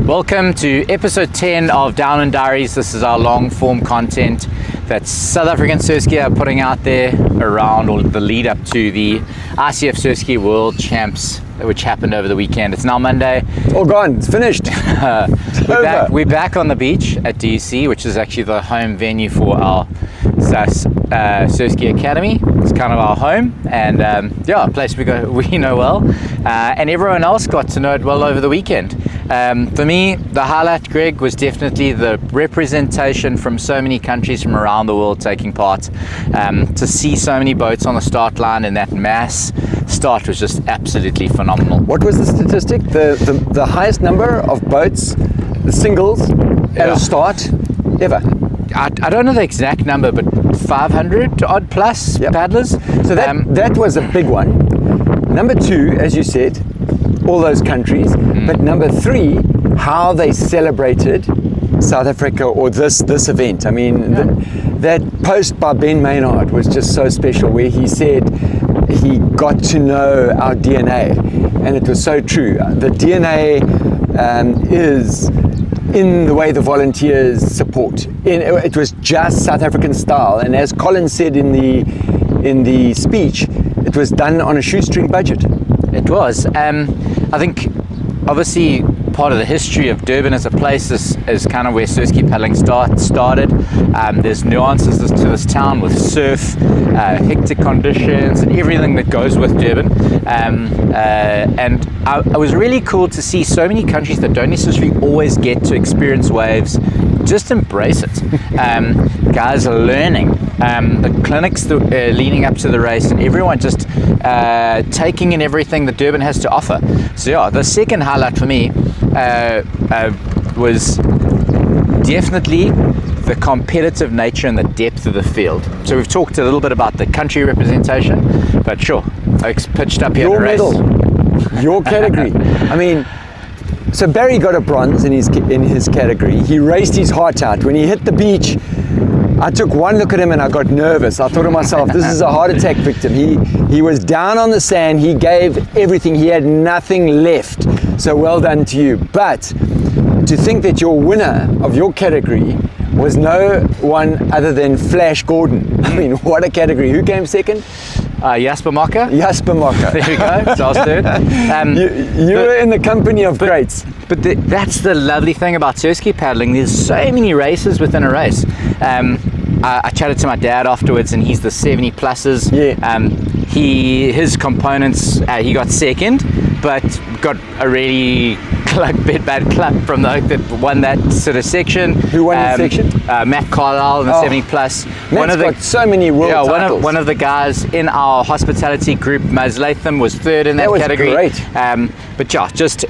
Welcome to episode 10 of Downwind Diaries. This is our long form content that South African surfski are putting out there around or the lead up to the ICF Surfski World Champs, which happened over the weekend. It's now Monday. All gone, it's finished. We're back on the beach at DC, which is actually the home venue for our SASS Surfski Academy. It's kind of our home, and a place we know well, and everyone else got to know it well over the weekend. For me, the highlight, Greg, was definitely the representation from so many countries from around the world taking part. To see so many boats on the start line in that mass start was just absolutely phenomenal. What was the statistic? The highest number of boats, the singles, at a start ever? I don't know the exact number, but 500 odd plus paddlers. So that was a big one. Number two, as you said, all those countries. But number three, how they celebrated South Africa or this event. I mean, that post by Ben Maynard was just so special, where he said he got to know our DNA, and it was so true. The DNA is in the way the volunteers support. It was just South African style, and as Colin said in the speech, it was done on a shoestring budget. It was. I think obviously part of the history of Durban as a place is kind of where surfski paddling started. There's nuances to this town with surf, hectic conditions, and everything that goes with Durban. And it was really cool to see so many countries that don't necessarily always get to experience waves just embrace it. Guys are learning. The clinics leading up to the race, and everyone just taking in everything that Durban has to offer. So the second highlight for me was definitely the competitive nature and the depth of the field. So we've talked a little bit about the country representation, but sure, folks pitched up here to race. Your medal, your category. I mean, so Barry got a bronze in his category. He raced his heart out. When he hit the beach, I took one look at him and I got nervous. I thought to myself, this is a heart attack victim. He was down on the sand. He gave everything. He had nothing left. So well done to you. But to think that your winner of your category was no one other than Flash Gordon. I mean, what a category. Who came second? Jasper Mocker. Jasper Mocker. There you go. So I was third. You were in the company of greats. But that's the lovely thing about surfski paddling. There's so many races within a race. I chatted to my dad afterwards, and he's the 70 pluses. Yeah. His components, he got second, but got a really bad clap from the oak that won that sort of section. Who won the section? Matt Carlisle in the 70 plus. Matt's got so many world titles. One of the guys in our hospitality group, Maz Latham, was third in that category. That was great. But just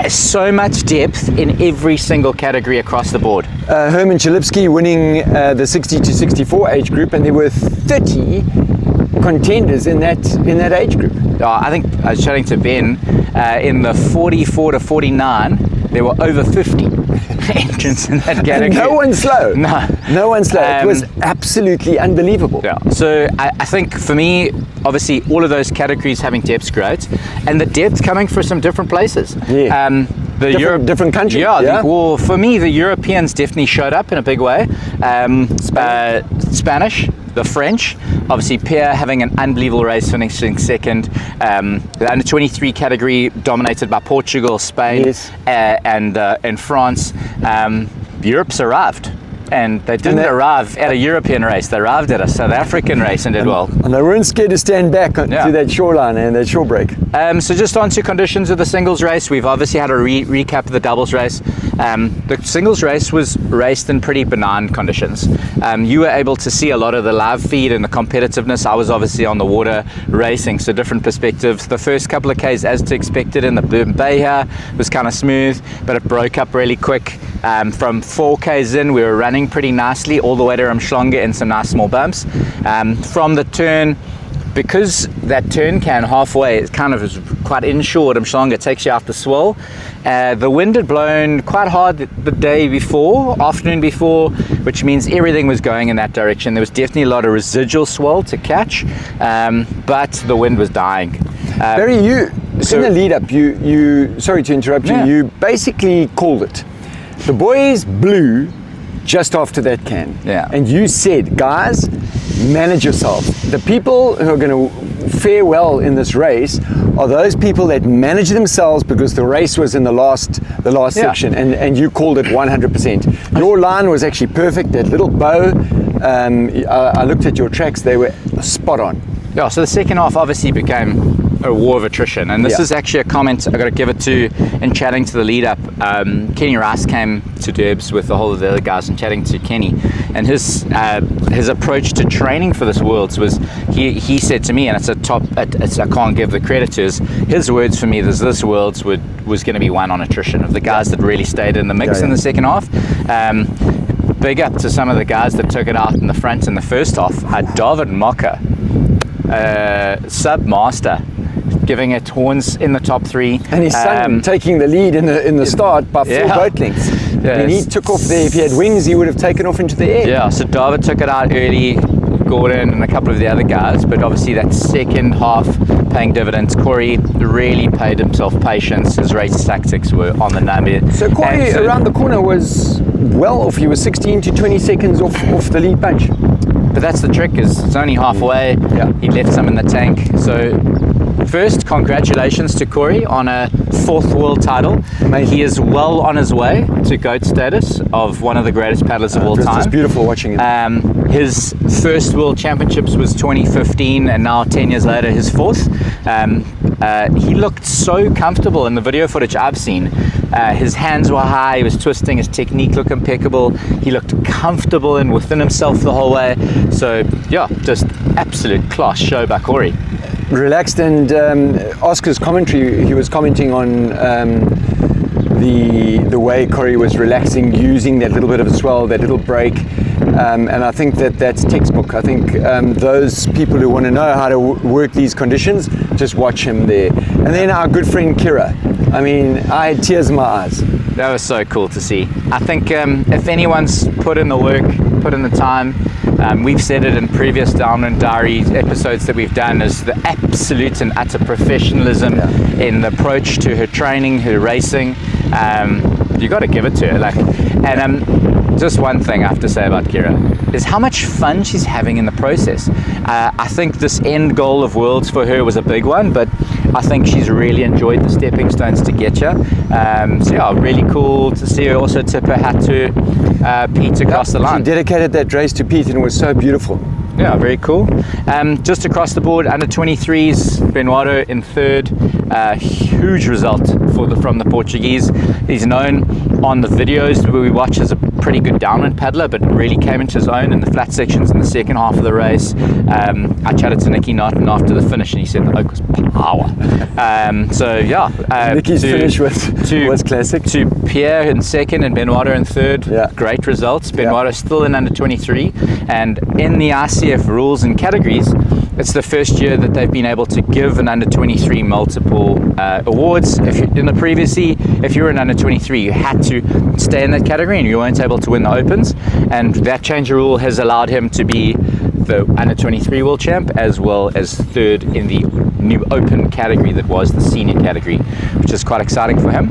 so much depth in every single category across the board. Herman Chalipsky winning the 60 to 64 age group, and there were 30 contenders in that age group. I think I was chatting to Ben, in the 44 to 49, there were over 50 entrants in that category. And no one slow. No one slow. It was absolutely unbelievable. Yeah. So I think for me, obviously, all of those categories having depth's great, and the depth coming from some different places. Yeah. Different countries. Yeah. Well, for me, the Europeans definitely showed up in a big way. Spanish, the French, obviously Pierre having an unbelievable race, finishing second. The under 23 category dominated by Portugal, Spain, and France. Europe's arrived. And they didn't arrive at a European race, they arrived at a South African race and did well. And they weren't scared to stand back to that shoreline and that shore break. So just on to conditions of the singles race, we've obviously had a recap of the doubles race. The singles race was raced in pretty benign conditions. You were able to see a lot of the live feed and the competitiveness. I was obviously on the water racing, so different perspectives. The first couple of Ks, as to expected in the Durban Bay here, was kind of smooth, but it broke up really quick. From 4 Ks in, we were running pretty nicely all the way to Umhlanga in some nice small bumps. From the turn, because that turn can halfway, it kind of is quite inshore at Umhlanga, it takes you out the swell. The wind had blown quite hard the day before, afternoon before, which means everything was going in that direction. There was definitely a lot of residual swell to catch, but the wind was dying. Barry, in the lead up, you sorry to interrupt you, you basically called it. The boys blew just after that can. Yeah. And you said, guys, manage yourself. The people who are going to fare well in this race are those people that manage themselves because the race was in the last section, and you called it 100%. Your line was actually perfect, that little bow. I looked at your tracks, they were spot on. Yeah, so the second half obviously became a war of attrition, and this is actually a comment I got to give it to in chatting to the lead up. Kenny Rice came to Derbs with the whole of the other guys and chatting to Kenny, and his approach to training for this Worlds was he said to me, and I can't give the credit to his words for me, this Worlds was going to be won on attrition of the guys that really stayed in the mix in the second half. Big up to some of the guys that took it out in the front in the first half. David Mocker, sub-master, giving it horns in the top three, and his son taking the lead in the start by 4 boat lengths. Yeah, and he took off there. If he had wings, he would have taken off into the air. Yeah, so David took it out early, Gordon and a couple of the other guys, but obviously that second half paying dividends. Corey really paid himself patience. His race tactics were on the number. So Corey around the corner was well off. He was 16 to 20 seconds off the lead bunch. But that's the trick, is it's only halfway. Yeah. He left some in the tank. So first, congratulations to Corey on a 4th world title. Amazing. He is well on his way to GOAT status of one of the greatest paddlers of all time. It's beautiful watching him. His first World Championships was 2015, and now 10 years later, his 4th. He looked so comfortable in the video footage I've seen. His hands were high, he was twisting, his technique looked impeccable. He looked comfortable and within himself the whole way. So yeah, just absolute class show by Corey. Relaxed, and Oscar's commentary, he was commenting on the way Corey was relaxing, using that little bit of a swell, that little break, and I think that's textbook. I think those people who want to know how to work these conditions, just watch him there. And then our good friend Kira, I mean, I had tears in my eyes. That was so cool to see. I think if anyone's put in the work, put in the time, we've said it in previous Downwind Diaries episodes that we've done, is the absolute and utter professionalism in the approach to her training, her racing. You got to give it to her. And just one thing I have to say about Kira is how much fun she's having in the process. I think this end goal of Worlds for her was a big one, but I think she's really enjoyed the stepping stones to get you. So yeah, really cool to see her also tip her hat to Pete across the line. She dedicated that race to Pete, and it was so beautiful. Yeah, very cool. Just across the board, under 23s, Benoito in 3rd. Huge result from the Portuguese. He's known on the videos where we watch as a pretty good downwind paddler, but really came into his own in the flat sections in the second half of the race. I chatted to Nicky Norton after the finish, and he said the oak was power. So yeah, Nicky's finish was classic. To Pierre in 2nd and Benoito in 3rd. Yeah. Great results. Benoito still in under 23, and in the ICF rules and categories, it's the first year that they've been able to give an under 23 multiple awards. Previously, if you were an under 23, you had to stay in that category and you weren't able to win the opens, and that change of rule has allowed him to be the under 23 world champ, as well as 3rd in the new open category that was the senior category, which is quite exciting for him.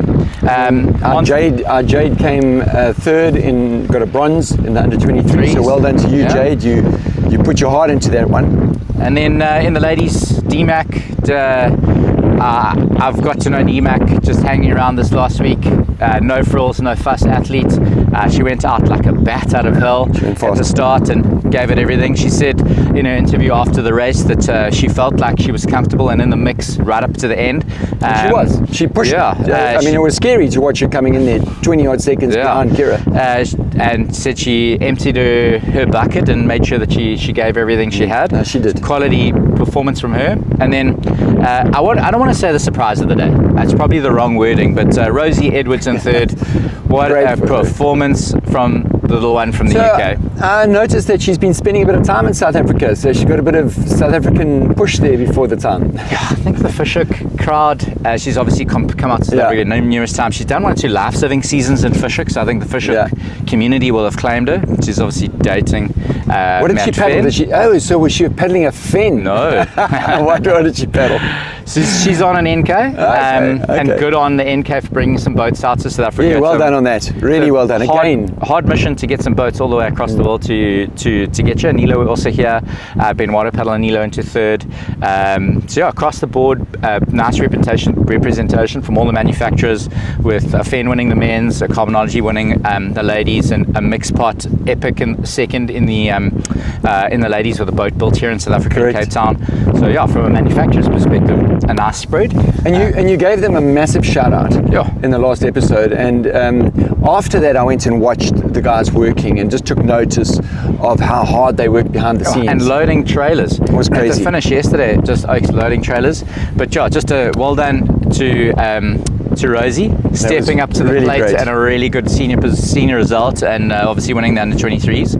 Our Jade came 3rd got a bronze in the under 23, so well done to you, Jade. You put your heart into that one. And then in the ladies, DMAC, I've got to know DMAC just hanging around this last week. No frills, no fuss athlete. She went out like a bat out of hell at the start and gave it everything. She said in her interview after the race that she felt like she was comfortable and in the mix right up to the end. She was. She pushed. I mean, it was scary to watch her coming in there 20 odd seconds behind Kira. And said she emptied her bucket and made sure that she gave everything she had. No, she did. Quality performance from her. And then I don't want to say the surprise of the day. That's probably the wrong wording, but Rosie Edwards in 3rd. What a performance from the little one from the UK. I noticed that she's been spending a bit of time in South Africa, so she got a bit of South African push there before the time. Yeah, I think the Fishhook crowd, she's obviously come out to South Africa numerous times. She's done 1 or 2 life-saving seasons in Fishhook, so I think the Fishhook community will have claimed her. She's obviously dating what did she paddle? So was she paddling a fen? No. What did she paddle? She's on an NK, and good on the NK for bringing some boats out to South Africa. Yeah, well done on that. Really well done. Hard mission to get some boats all the way across the world to get you. Nilo also here, Ben water paddle and Nilo into third. So yeah, across the board, nice representation from all the manufacturers, with Fen winning the men's, Carbonology winning the ladies, and a mixed pot Epic in second in the ladies, with a boat built here in South Africa, in Cape Town. So yeah, from a manufacturer's perspective, a nice spread. And you gave them a massive shout out in the last episode, and after that I went and watched the guys working and just took notice of how hard they worked behind the scenes. And loading trailers. It was crazy. At the finish yesterday, just loading trailers. But yeah, just a well done to Rosie, stepping up to the plate, great. And a really good senior result, and obviously winning the under 23s.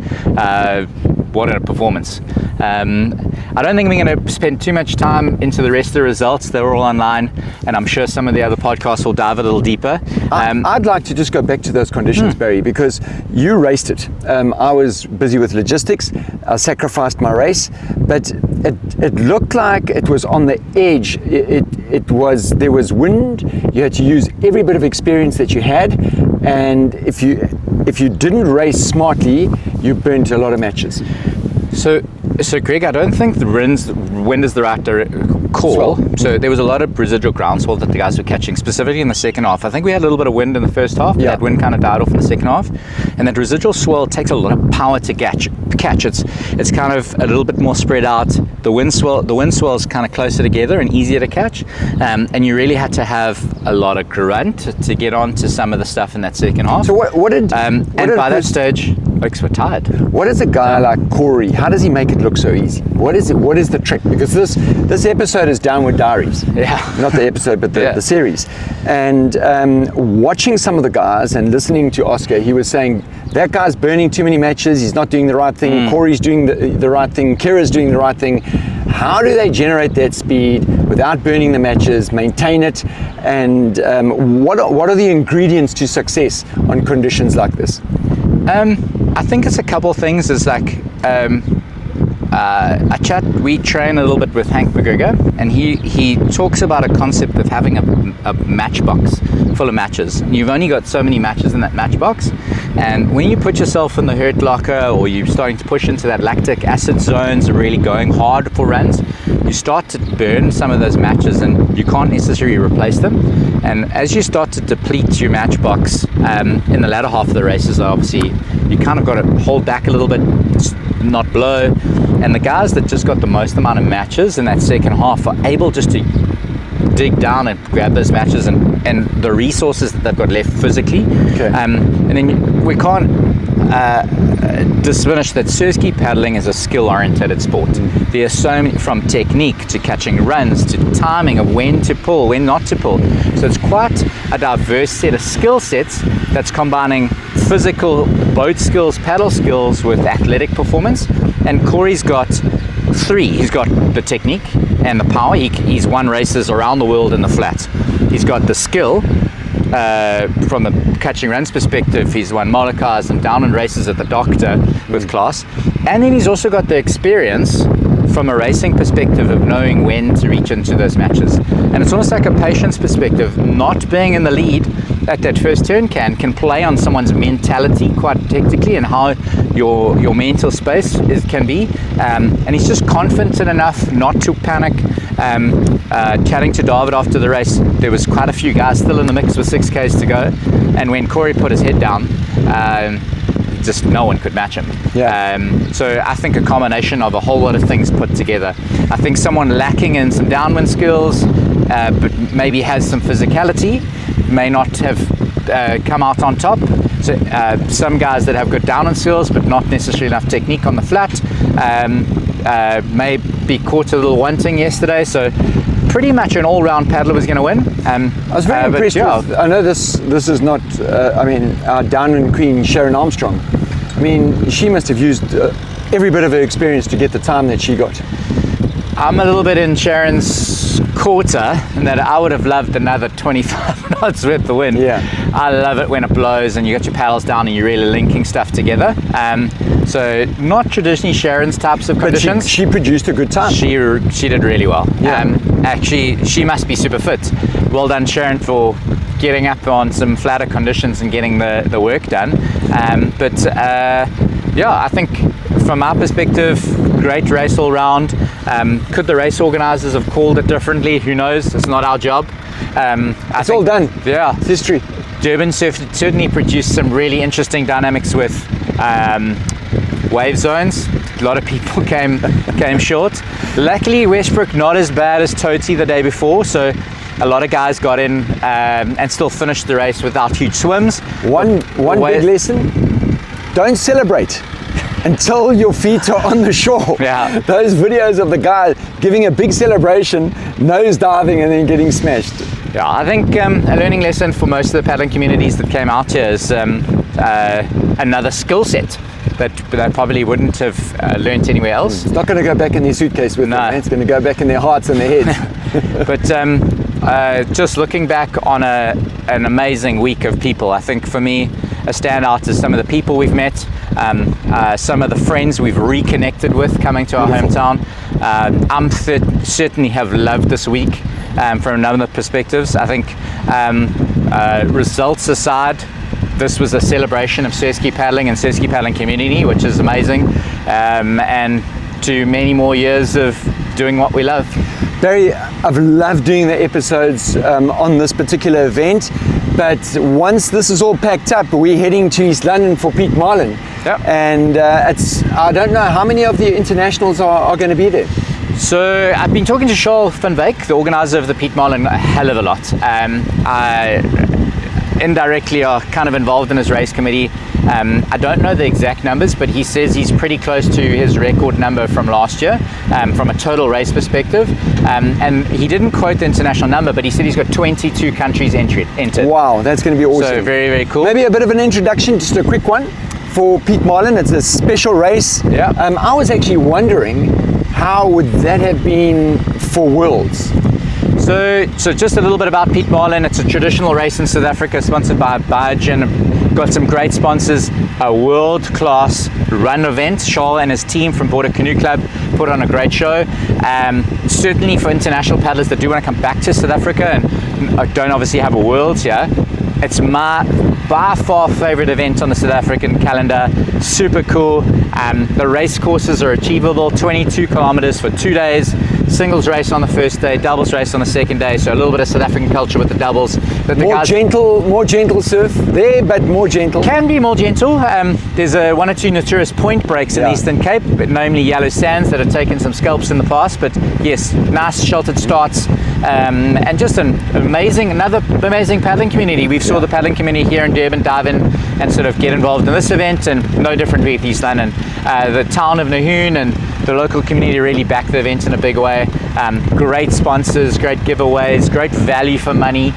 What a performance. I don't think we're going to spend too much time into the rest of the results. They're all online, and I'm sure some of the other podcasts will dive a little deeper. I'd like to just go back to those conditions, Barry, because you raced it. I was busy with logistics. I sacrificed my race, but it looked like it was on the edge. There was wind. You had to use every bit of experience that you had, and if you didn't race smartly, you burnt a lot of matches. So Greg, I don't think the wind is the right call. So there was a lot of residual groundswell that the guys were catching, specifically in the second half. I think we had a little bit of wind in the first half, but that wind kind of died off in the second half. And that residual swell takes a lot of power to catch. It's kind of a little bit more spread out. The wind swell is kind of closer together and easier to catch. And you really had to have a lot of grunt to get onto some of the stuff in that second half. So what did by that stage, folks were tired. What is a guy like Corey? How does he make it look so easy? What is it? What is the trick? Because this episode is Downwind Diaries. Yeah. Not the episode, but the series. And watching some of the guys and listening to Oscar, he was saying that guy's burning too many matches. He's not doing the right thing. Corey's doing the right thing. Kira's doing the right thing. How do they generate that speed without burning the matches, maintain it, and what are the ingredients to success on conditions like this? I think it's a couple of things. It's like we train a little bit with Hank McGregor, and he talks about a concept of having a matchbox full of matches. You've only got so many matches in that matchbox, and when you put yourself in the hurt locker, or you're starting to push into that lactic acid zones and really going hard for runs, you start to burn some of those matches, and you can't necessarily replace them. And as you start to deplete your matchbox in the latter half of the races, obviously you kind of got to hold back a little bit, not blow. And the guys that just got the most amount of matches in that second half are able just to dig down and grab those matches and the resources that they've got left physically. And then we can't diminish that surski paddling is a skill-oriented sport. There's so many, from technique to catching runs to timing of when to pull, when not to pull. So it's quite a diverse set of skill sets that's combining physical boat skills, paddle skills with athletic performance. And Corey's got three. He's got the technique and the power. He's won races around the world in the flats. He's got the skill. From a catching runs perspective, he's won Molokas and downwind races at the Doctor with class. And then he's also got the experience from a racing perspective of knowing when to reach into those matches. And it's almost like a patience perspective. Not being in the lead at that first turn can play on someone's mentality quite tactically, and how your mental space can be. And he's just confident enough not to panic. Chatting to David after the race, there was quite a few guys still in the mix with 6Ks to go, and when Corey put his head down, just no one could match him. So I think a combination of a whole lot of things put together. I think someone lacking in some downwind skills, but maybe has some physicality, may not have come out on top. So some guys that have good downwind skills but not necessarily enough technique on the flat may be caught a little wanting yesterday. So pretty much an all-round paddler was going to win. I was very impressed with, I know this is not, our downwind queen, Sharon Armstrong. I mean, she must have used every bit of her experience to get the time that she got. I'm a little bit in Sharon's quarter, and that I would have loved another 25 knots with the wind. Yeah. I love it when it blows and you got your paddles down and you're really linking stuff together. So not traditionally Sharon's types of conditions. But she produced a good time. She did really well. Yeah. Actually, she must be super fit. Well done, Sharon, for getting up on some flatter conditions and getting the work done. Yeah, I think from our perspective, great race all round. Could the race organisers have called it differently? Who knows? It's not our job. It's all done. Yeah. It's history. Durban certainly produced some really interesting dynamics with wave zones. A lot of people came short. Luckily, Westbrook not as bad as Toti the day before, so a lot of guys got in and still finished the race without huge swims. One big lesson: don't celebrate until your feet are on the shore. Yeah. Those videos of the guy giving a big celebration, nose diving, and then getting smashed. Yeah, I think a learning lesson for most of the paddling communities that came out here is another skill set that they probably wouldn't have learnt anywhere else. It's not going to go back in their suitcase with them. It's going to go back in their hearts and their heads. But just looking back on an amazing week of people, I think for me a standout is some of the people we've met, some of the friends we've reconnected with coming to our hometown. I'm certainly have loved this week from a number of perspectives. I think results aside, this was a celebration of surf paddling and surf paddling community, which is amazing, and to many more years of doing what we love. Barry, I've loved doing the episodes on this particular event, but once this is all packed up, we're heading to East London for Piet Marlin. Yep. And I don't know how many of the internationals are going to be there. So I've been talking to Charles van Wyk, the organizer of the Piet Marlin, a hell of a lot. I indirectly are kind of involved in his race committee. I don't know the exact numbers, but he says he's pretty close to his record number from last year from a total race perspective. And he didn't quote the international number, but he said he's got 22 countries entered. Wow, that's going to be awesome. So very, very cool. Maybe a bit of an introduction, just a quick one for Piet Marlin. It's a special race. Yeah. I was actually wondering, how would that have been for Worlds? So just a little bit about Piet Marlin. It's a traditional race in South Africa, sponsored by Biogen. Got some great sponsors. A world-class run event. Charles and his team from Border Canoe Club put on a great show. Certainly for international paddlers that do want to come back to South Africa and don't obviously have a Worlds here, it's my by far favorite event on the South African calendar. Super cool. The race courses are achievable. 22 kilometers for 2 days. Singles race on the first day, doubles race on the second day. So a little bit of South African culture with the doubles. More gentle surf there, but more gentle. Can be more gentle. There's one or two notorious point breaks in the Eastern Cape, namely yellow sands that have taken some scalps in the past. But yes, nice sheltered starts, and just another amazing paddling community. We've saw the paddling community here in Durban dive in and sort of get involved in this event, and no different with East London. The town of Nahoon and the local community really backed the event in a big way. Great sponsors, great giveaways, great value for money.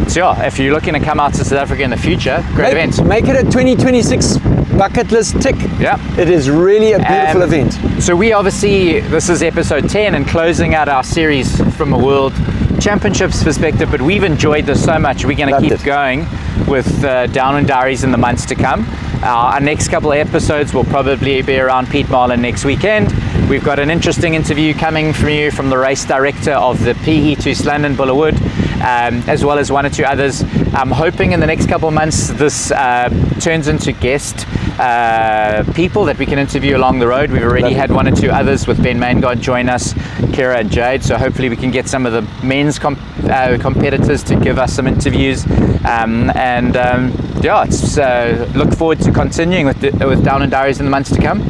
So yeah, if you're looking to come out to South Africa in the future, great event. Make it a 2026 bucket list tick. Yeah. It is really a beautiful event. So we obviously, this is episode 10 and closing out our series from a World Championships perspective, but we've enjoyed this so much. We're going to keep going with Downwind Diaries in the months to come. Our next couple of episodes will probably be around Piet Marlin next weekend. We've got an interesting interview coming from you from the race director of the PE to East London Bullerwood, as well as one or two others. I'm hoping in the next couple of months this turns into guest people that we can interview along the road. We've already had one or two others with Ben Maingard join us, Kira and Jade, so hopefully we can get some of the men's competitors to give us some interviews, yeah, it's look forward to continuing with Downwind Diaries in the months to come.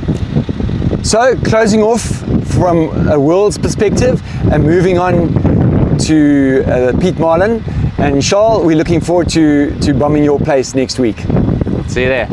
So closing off from a World's perspective and moving on to Piet Marlin, and Charles, we're looking forward to bombing your place next week. See you there.